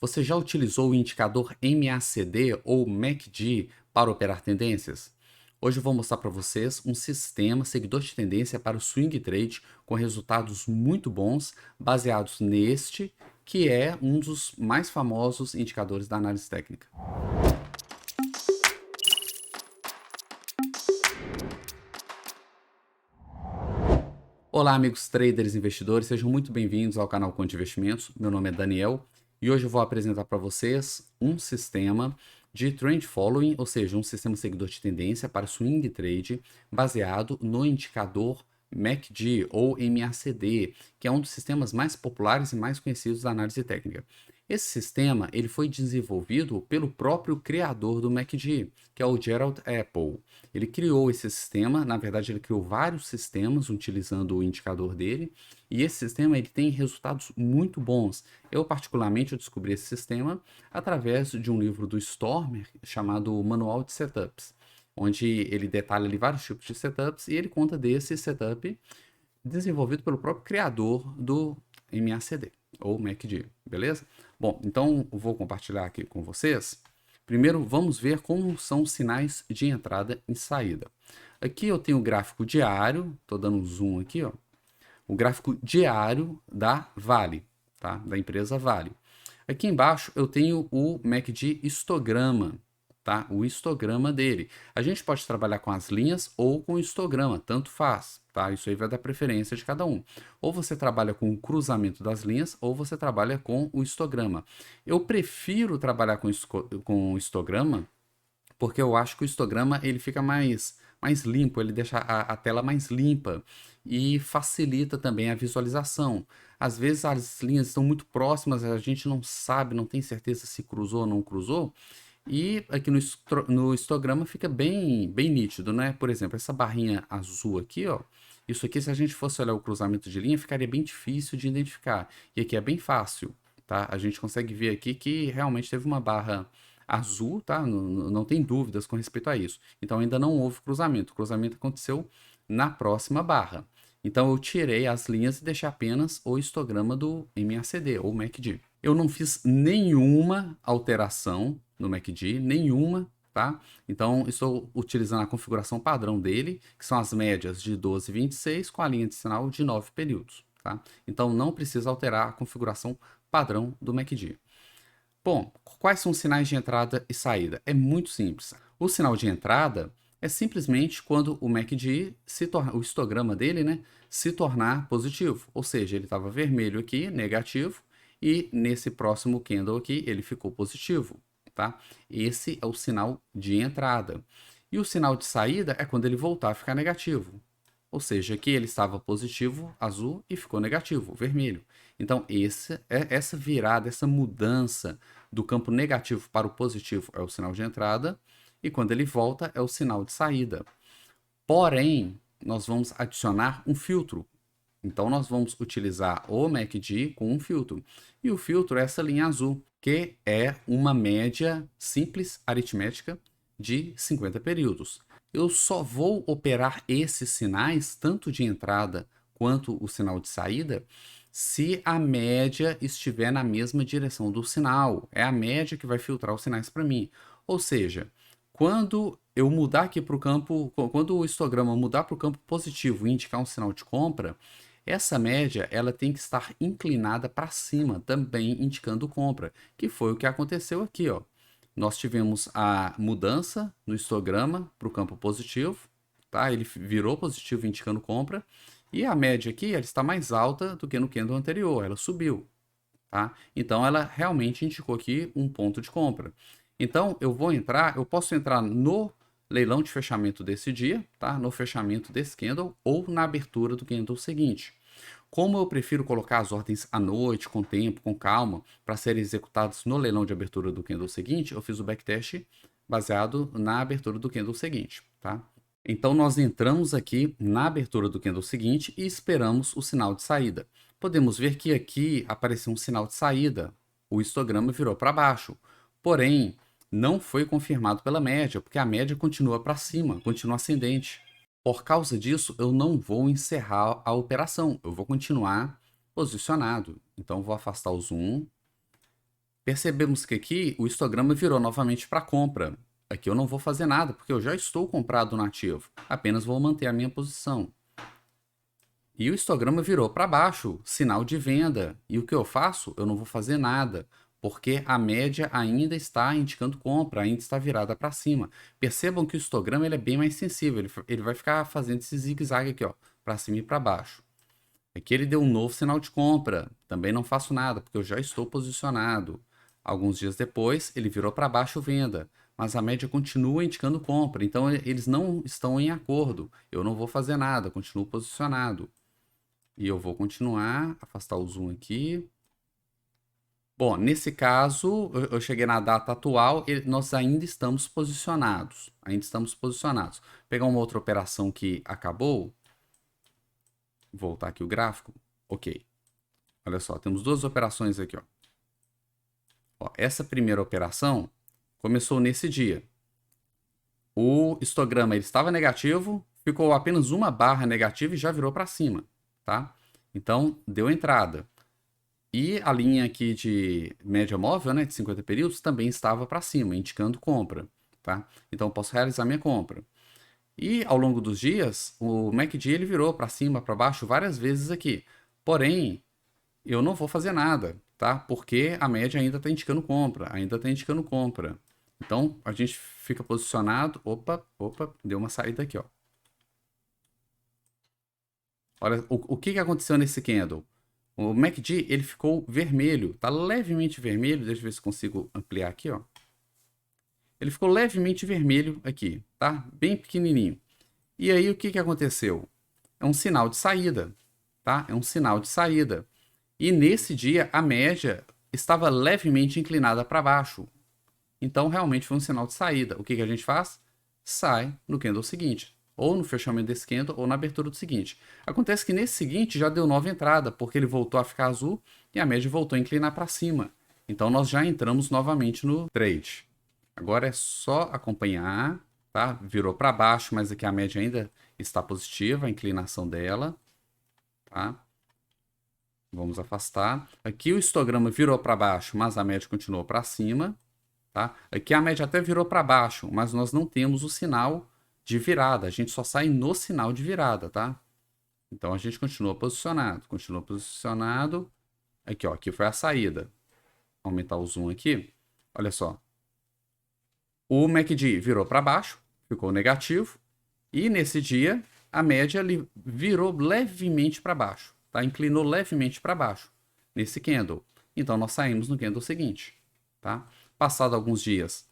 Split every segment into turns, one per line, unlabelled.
Você já utilizou o indicador MACD ou MACD para operar tendências? Hoje eu vou mostrar para vocês um sistema seguidor de tendência para o swing trade com resultados muito bons, baseados neste, que é um dos mais famosos indicadores da análise técnica. Olá, amigos traders e investidores, sejam muito bem-vindos ao canal Conte Investimentos. Meu nome é Daniel e hoje eu vou apresentar para vocês um sistema de trend following, ou seja, um sistema seguidor de tendência para swing trade baseado no indicador MACD ou MACD, que é um dos sistemas mais populares e mais conhecidos da análise técnica. Esse sistema ele foi desenvolvido pelo próprio criador do MACD, que é o Gerald Apple. Ele criou esse sistema, na verdade ele criou vários sistemas utilizando o indicador dele, e esse sistema ele tem resultados muito bons. Eu particularmente descobri esse sistema através de um livro do Stormer chamado Manual de Setups, onde ele detalha ali vários tipos de setups e ele conta desse setup desenvolvido pelo próprio criador do MACD ou MACD, beleza? Bom, então eu vou compartilhar aqui com vocês. Primeiro, vamos ver como são os sinais de entrada e saída. Aqui eu tenho o gráfico diário, estou dando um zoom aqui, ó. O gráfico diário da Vale, tá? Da empresa Vale. Aqui embaixo eu tenho o MACD histograma, tá? O histograma dele. A gente pode trabalhar com as linhas ou com o histograma, tanto faz, tá? Isso aí vai dar preferência de cada um. Ou você trabalha com o cruzamento das linhas ou você trabalha com o histograma. Eu prefiro trabalhar com o histograma porque eu acho que o histograma ele fica mais limpo, ele deixa a tela mais limpa e facilita também a visualização. Às vezes as linhas estão muito próximas, a gente não sabe, não tem certeza se cruzou ou não cruzou, e aqui no histograma fica bem nítido, né? Por exemplo, essa barrinha azul aqui, ó, isso aqui se a gente fosse olhar o cruzamento de linha, ficaria bem difícil de identificar. E aqui é bem fácil, tá? A gente consegue ver aqui que realmente teve uma barra azul, tá? Não tem dúvidas com respeito a isso. Então ainda não houve cruzamento. O cruzamento aconteceu na próxima barra. Então eu tirei as linhas e deixei apenas o histograma do MACD ou MACD. Eu não fiz nenhuma alteração no MACD, nenhuma, tá? Então estou utilizando a configuração padrão dele, que são as médias de 12 e 26 com a linha de sinal de 9 períodos, tá? Então não precisa alterar a configuração padrão do MACD. Bom, quais são os sinais de entrada e saída? É muito simples. O sinal de entrada é simplesmente quando o MACD o histograma dele, né, se tornar positivo. Ou seja, ele estava vermelho aqui, negativo, e nesse próximo candle aqui ele ficou positivo, tá? Esse é o sinal de entrada. E o sinal de saída é quando ele voltar a ficar negativo. Ou seja, aqui ele estava positivo, azul, e ficou negativo, vermelho. Então, essa virada, essa mudança do campo negativo para o positivo é o sinal de entrada, e quando ele volta é o sinal de saída. Porém, nós vamos adicionar um filtro. Então, nós vamos utilizar o MACD com um filtro. E o filtro é essa linha azul, que é uma média simples aritmética de 50 períodos. Eu só vou operar esses sinais, tanto de entrada quanto o sinal de saída, se a média estiver na mesma direção do sinal. É a média que vai filtrar os sinais para mim. Ou seja, quando eu mudar aqui para o campo, quando o histograma mudar para o campo positivo e indicar um sinal de compra, essa média ela tem que estar inclinada para cima, também indicando compra, que foi o que aconteceu aqui, ó. Nós tivemos a mudança no histograma para o campo positivo, tá? Ele virou positivo indicando compra, e a média aqui ela está mais alta do que no candle anterior, ela subiu, tá? Então ela realmente indicou aqui um ponto de compra. Então eu posso entrar no leilão de fechamento desse dia, tá? No fechamento desse candle ou na abertura do candle seguinte. Como eu prefiro colocar as ordens à noite, com tempo, com calma, para serem executadas no leilão de abertura do candle seguinte, eu fiz o backtest baseado na abertura do candle seguinte, tá? Então nós entramos aqui na abertura do candle seguinte e esperamos o sinal de saída. Podemos ver que aqui apareceu um sinal de saída, o histograma virou para baixo. Porém, não foi confirmado pela média, porque a média continua para cima, continua ascendente. Por causa disso, eu não vou encerrar a operação, eu vou continuar posicionado. Então, vou afastar o zoom Percebemos que aqui o histograma virou novamente para compra. Aqui eu não vou fazer nada, porque eu já estou comprado no ativo. Apenas vou manter a minha posição. E o histograma virou para baixo, sinal de venda. E o que eu faço? Eu não vou fazer nada, porque a média ainda está indicando compra, ainda está virada para cima. Percebam que o histograma ele é bem mais sensível, ele vai ficar fazendo esse zigue-zague aqui, ó, para cima e para baixo. Aqui ele deu um novo sinal de compra, também não faço nada, porque eu já estou posicionado. Alguns dias depois, ele virou para baixo venda, mas a média continua indicando compra, então eles não estão em acordo. Eu não vou fazer nada, continuo posicionado. E eu vou continuar, afastar o zoom aqui. Bom, nesse caso, eu cheguei na data atual, nós ainda estamos posicionados. Ainda estamos posicionados. Vou pegar uma outra operação que acabou. Voltar aqui o gráfico. Ok. Olha só, temos duas operações aqui, ó. Ó, essa primeira operação começou nesse dia. O histograma ele estava negativo, ficou apenas uma barra negativa e já virou para cima, tá? Então, deu entrada. E a linha aqui de média móvel, né, de 50 períodos, também estava para cima, indicando compra, tá? Então, eu posso realizar minha compra. E ao longo dos dias, o MACD ele virou para cima, para baixo várias vezes aqui. Porém, eu não vou fazer nada, tá? Porque a média ainda está indicando compra, ainda está indicando compra. Então, a gente fica posicionado. Opa, deu uma saída aqui, ó. Olha, o que aconteceu nesse candle? O MACD, ele ficou vermelho, tá levemente vermelho. Deixa eu ver se consigo ampliar aqui, ó. Ele ficou levemente vermelho aqui, tá? Bem pequenininho. E aí, o que aconteceu? É um sinal de saída, tá? É um sinal de saída. E nesse dia, a média estava levemente inclinada para baixo. Então, realmente foi um sinal de saída. O que a gente faz? Sai no candle seguinte. Ou no fechamento desse candle, ou na abertura do seguinte. Acontece que nesse seguinte já deu nova entrada, porque ele voltou a ficar azul e a média voltou a inclinar para cima. Então, nós já entramos novamente no trade. Agora é só acompanhar, tá? Virou para baixo, mas aqui a média ainda está positiva, a inclinação dela, tá? Vamos afastar. Aqui o histograma virou para baixo, mas a média continuou para cima. Tá? Aqui a média até virou para baixo, mas nós não temos o sinal de virada. A gente só sai no sinal de virada, tá? Então a gente continua posicionado. Continua posicionado. Aqui, ó. Aqui foi a saída. Vou aumentar o zoom aqui. Olha só. O MACD virou para baixo, ficou negativo. E nesse dia, a média virou levemente para baixo. Tá? Inclinou levemente para baixo nesse candle. Então nós saímos no candle seguinte. Tá? Passado alguns dias,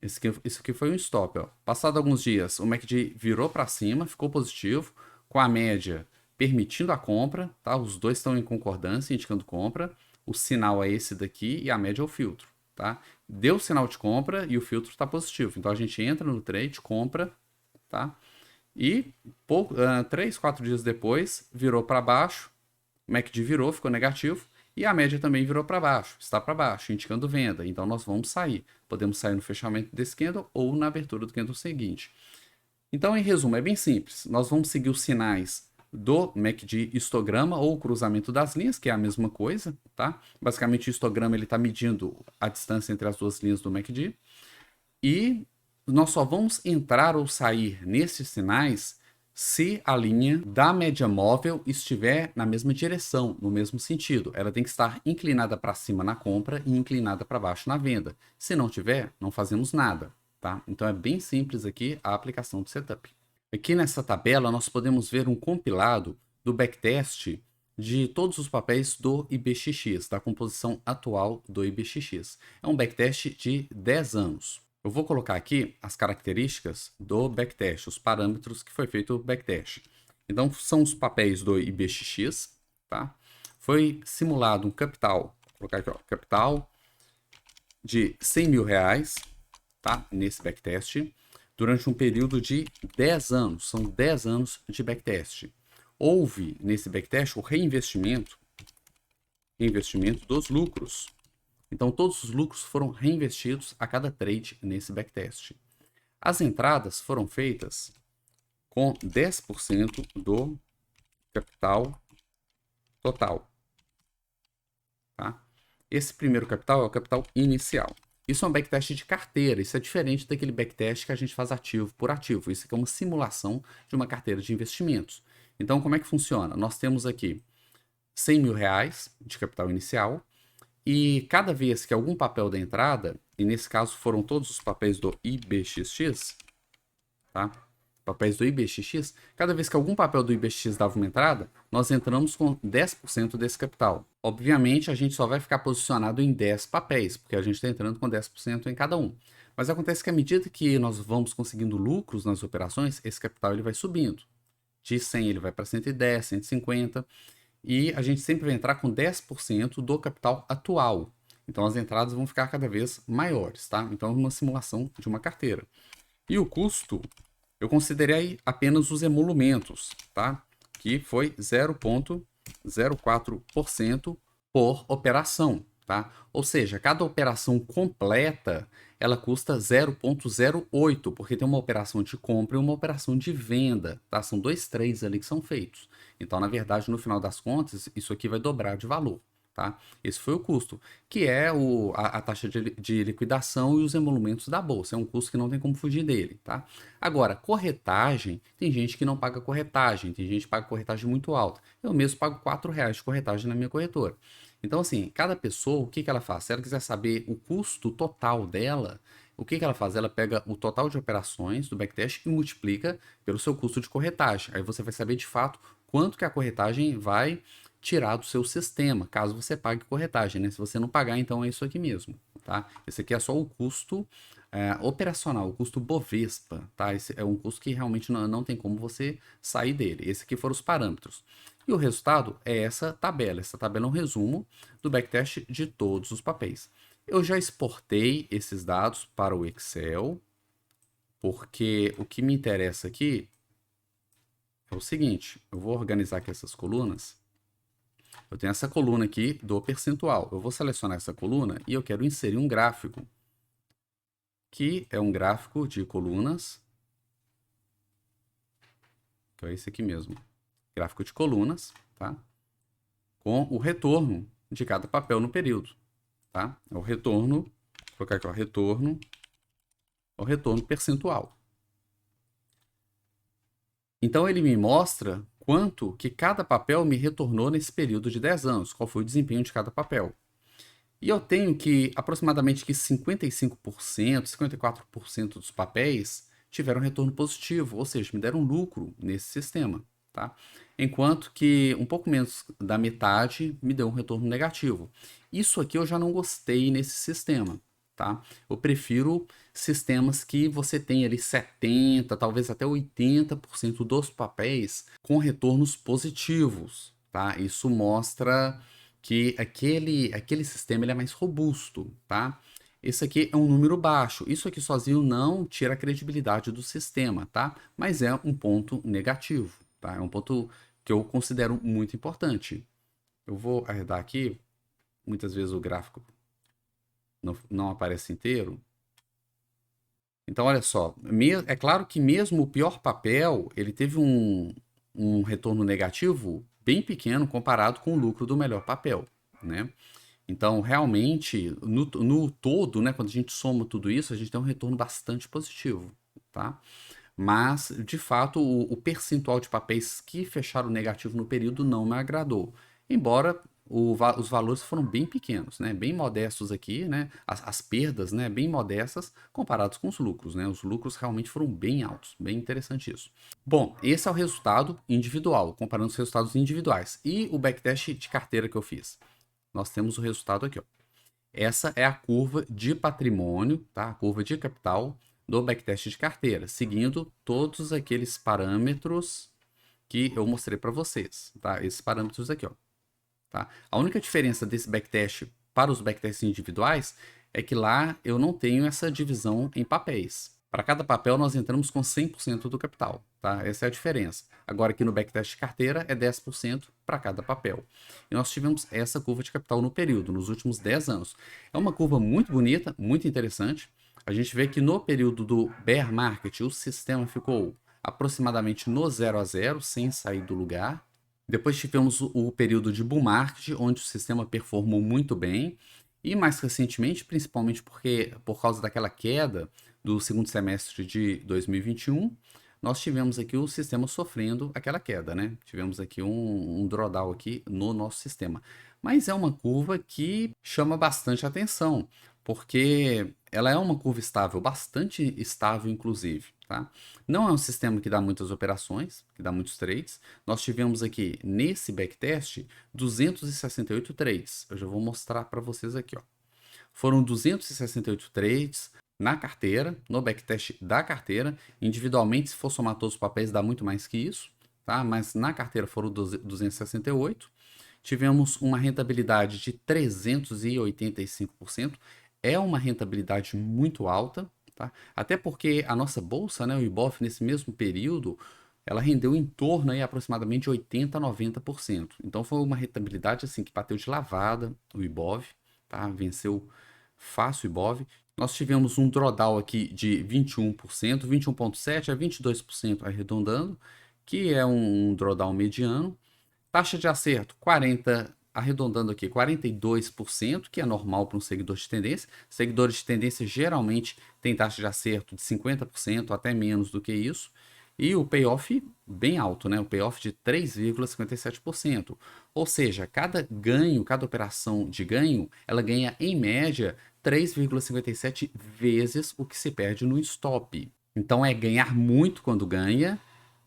isso aqui foi um stop. Ó. Passado alguns dias, o MACD virou para cima, ficou positivo, com a média permitindo a compra. Tá? Os dois estão em concordância, indicando compra. O sinal é esse daqui e a média é o filtro. Tá? Deu sinal de compra e o filtro está positivo. Então a gente entra no trade, compra, tá? E 3, 4 dias depois virou para baixo, o MACD virou, ficou negativo. E a média também virou para baixo, está para baixo, indicando venda. Então nós vamos sair. Podemos sair no fechamento desse candle ou na abertura do candle seguinte. Então, em resumo, é bem simples. Nós vamos seguir os sinais do MACD histograma ou cruzamento das linhas, que é a mesma coisa, tá? Basicamente, o histograma está medindo a distância entre as duas linhas do MACD. E nós só vamos entrar ou sair nesses sinais se a linha da média móvel estiver na mesma direção, no mesmo sentido. Ela tem que estar inclinada para cima na compra e inclinada para baixo na venda. Se não tiver, não fazemos nada, tá? Então é bem simples aqui a aplicação do setup. Aqui nessa tabela nós podemos ver um compilado do backtest de todos os papéis do IBXX, da composição atual do IBXX. É um backtest de 10 anos. Eu vou colocar aqui as características do backtest, os parâmetros que foi feito o backtest. Então, são os papéis do IBXX, tá? Foi simulado um capital, vou colocar aqui, ó, capital de 100 mil reais, tá? Nesse backtest, durante um período de 10 anos. São 10 anos de backtest. Houve, nesse backtest, o reinvestimento dos lucros. Então, todos os lucros foram reinvestidos a cada trade nesse backtest. As entradas foram feitas com 10% do capital total. Tá? Esse primeiro capital é o capital inicial. Isso é um backtest de carteira, isso é diferente daquele backtest que a gente faz ativo por ativo. Isso aqui é uma simulação de uma carteira de investimentos. Então, como é que funciona? Nós temos aqui 100 mil reais de capital inicial e cada vez que algum papel da entrada, e nesse caso foram todos os papéis do IBXX, tá? Papéis do IBXX, cada vez que algum papel do IBXX dava uma entrada, nós entramos com 10% desse capital. Obviamente, a gente só vai ficar posicionado em 10 papéis, porque a gente está entrando com 10% em cada um. Mas acontece que à medida que nós vamos conseguindo lucros nas operações, esse capital ele vai subindo. De 100 ele vai para 110, 150, e a gente sempre vai entrar com 10% do capital atual. Então as entradas vão ficar cada vez maiores, tá? Então é uma simulação de uma carteira. E o custo, eu considerei apenas os emolumentos, tá? Que foi 0,04% por operação, tá? Ou seja, cada operação completa, ela custa 0,08, porque tem uma operação de compra e uma operação de venda, tá? São dois trades ali que são feitos. Então, na verdade, no final das contas, isso aqui vai dobrar de valor. Tá? Esse foi o custo, que é a taxa de liquidação e os emolumentos da bolsa. É um custo que não tem como fugir dele. Tá? Agora, corretagem, tem gente que não paga corretagem, tem gente que paga corretagem muito alta. Eu mesmo pago R$ 4 de corretagem na minha corretora. Então, assim, cada pessoa, o que ela faz? Se ela quiser saber o custo total dela, o que ela faz? Ela pega o total de operações do backtest e multiplica pelo seu custo de corretagem. Aí você vai saber de fato quanto que a corretagem vai tirar do seu sistema, caso você pague corretagem, né? Se você não pagar, então é isso aqui mesmo, tá? Esse aqui é só o custo operacional, o custo Bovespa, tá? Esse é um custo que realmente não tem como você sair dele. Esse aqui foram os parâmetros. E o resultado é essa tabela. Essa tabela é um resumo do backtest de todos os papéis. Eu já exportei esses dados para o Excel, porque o que me interessa aqui é o seguinte, eu vou organizar aqui essas colunas. Eu tenho essa coluna aqui do percentual. Eu vou selecionar essa coluna e eu quero inserir um gráfico, que é um gráfico de colunas, que é esse aqui mesmo. Gráfico de colunas, tá? Com o retorno de cada papel no período, tá? É o retorno, vou colocar aqui, ó, retorno, é o retorno percentual. Então ele me mostra quanto que cada papel me retornou nesse período de 10 anos, qual foi o desempenho de cada papel. E eu tenho que aproximadamente que 55%, 54% dos papéis tiveram retorno positivo, ou seja, me deram lucro nesse sistema, tá? Enquanto que um pouco menos da metade me deu um retorno negativo. Isso aqui eu já não gostei nesse sistema, tá? Eu prefiro sistemas que você tem ali 70, talvez até 80% dos papéis com retornos positivos, tá? Isso mostra que aquele sistema ele é mais robusto, tá? Esse aqui é um número baixo. Isso aqui sozinho não tira a credibilidade do sistema, tá? Mas é um ponto negativo, tá? É um ponto que eu considero muito importante. Eu vou arredar aqui. Muitas vezes o gráfico não aparece inteiro. Então, olha só. É claro que mesmo o pior papel, ele teve um retorno negativo bem pequeno comparado com o lucro do melhor papel, né? Então, realmente, no todo, né, quando a gente soma tudo isso, a gente tem um retorno bastante positivo, tá? Mas, de fato, o percentual de papéis que fecharam negativo no período não me agradou. Embora os valores foram bem pequenos, né? Bem modestos aqui, né? As perdas, né? Bem modestas comparados com os lucros, né? Os lucros realmente foram bem altos. Bem interessante isso. Bom, esse é o resultado individual, comparando os resultados individuais. E o backtest de carteira que eu fiz? Nós temos o resultado aqui, ó. Essa é a curva de patrimônio, tá? A curva de capital do backtest de carteira, seguindo todos aqueles parâmetros que eu mostrei para vocês, tá? Esses parâmetros aqui, ó, tá? A única diferença desse backtest para os backtests individuais é que lá eu não tenho essa divisão em papéis. Para cada papel nós entramos com 100% do capital, tá? Essa é a diferença. Agora aqui no backtest de carteira é 10% para cada papel. E nós tivemos essa curva de capital no período, nos últimos 10 anos. É uma curva muito bonita, muito interessante. A gente vê que no período do bear market o sistema ficou aproximadamente no 0 a 0, sem sair do lugar. Depois tivemos o período de bull market, onde o sistema performou muito bem. E mais recentemente, principalmente por causa daquela queda do segundo semestre de 2021, nós tivemos aqui o sistema sofrendo aquela queda, né? Tivemos aqui um drawdown aqui no nosso sistema. Mas é uma curva que chama bastante atenção, porque ela é uma curva estável, bastante estável, inclusive, tá? Não é um sistema que dá muitas operações, que dá muitos trades. Nós tivemos aqui, nesse backtest, 268 trades. Eu já vou mostrar para vocês aqui, ó. Foram 268 trades na carteira, no backtest da carteira. Individualmente, se for somar todos os papéis, dá muito mais que isso, tá? Mas na carteira foram 268. Tivemos uma rentabilidade de 385%. É uma rentabilidade muito alta, tá? Até porque a nossa bolsa, né, o Ibov, nesse mesmo período, ela rendeu em torno aí aproximadamente 80 a 90%. Então foi uma rentabilidade assim que bateu de lavada o Ibov, tá? Venceu fácil o Ibov. Nós tivemos um drawdown aqui de 21%, 21,7% a 22% arredondando, que é um drawdown mediano. Taxa de acerto, 40, arredondando aqui, 42%, que é normal para um seguidor de tendência. Seguidores de tendência geralmente têm taxa de acerto de 50%, até menos do que isso. E o payoff bem alto, né? O payoff de 3,57%. Ou seja, cada ganho, cada operação de ganho, ela ganha em média 3,57 vezes o que se perde no stop. Então é ganhar muito quando ganha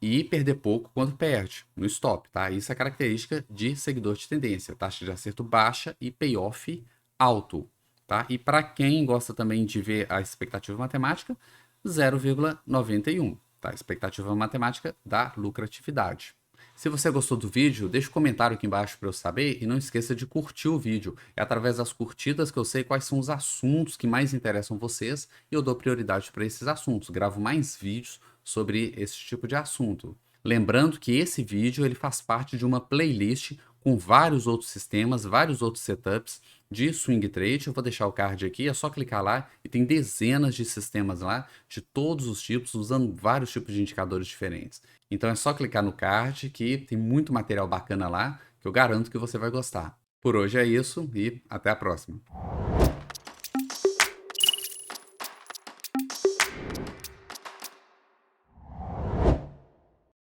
e perder pouco quando perde no stop, tá? Isso é característica de seguidor de tendência, taxa de acerto baixa e payoff alto, tá? E para quem gosta também de ver a expectativa matemática, 0,91, tá? Expectativa matemática da lucratividade. Se você gostou do vídeo, deixa um comentário aqui embaixo para eu saber e não esqueça de curtir o vídeo. É através das curtidas que eu sei quais são os assuntos que mais interessam vocês e eu dou prioridade para esses assuntos. Gravo mais vídeos sobre esse tipo de assunto. Lembrando que esse vídeo ele faz parte de uma playlist com vários outros sistemas, vários outros setups de swing trade. Eu vou deixar o card aqui, é só clicar lá e tem dezenas de sistemas lá de todos os tipos, usando vários tipos de indicadores diferentes. Então é só clicar no card que tem muito material bacana lá, que eu garanto que você vai gostar. Por hoje é isso e até a próxima.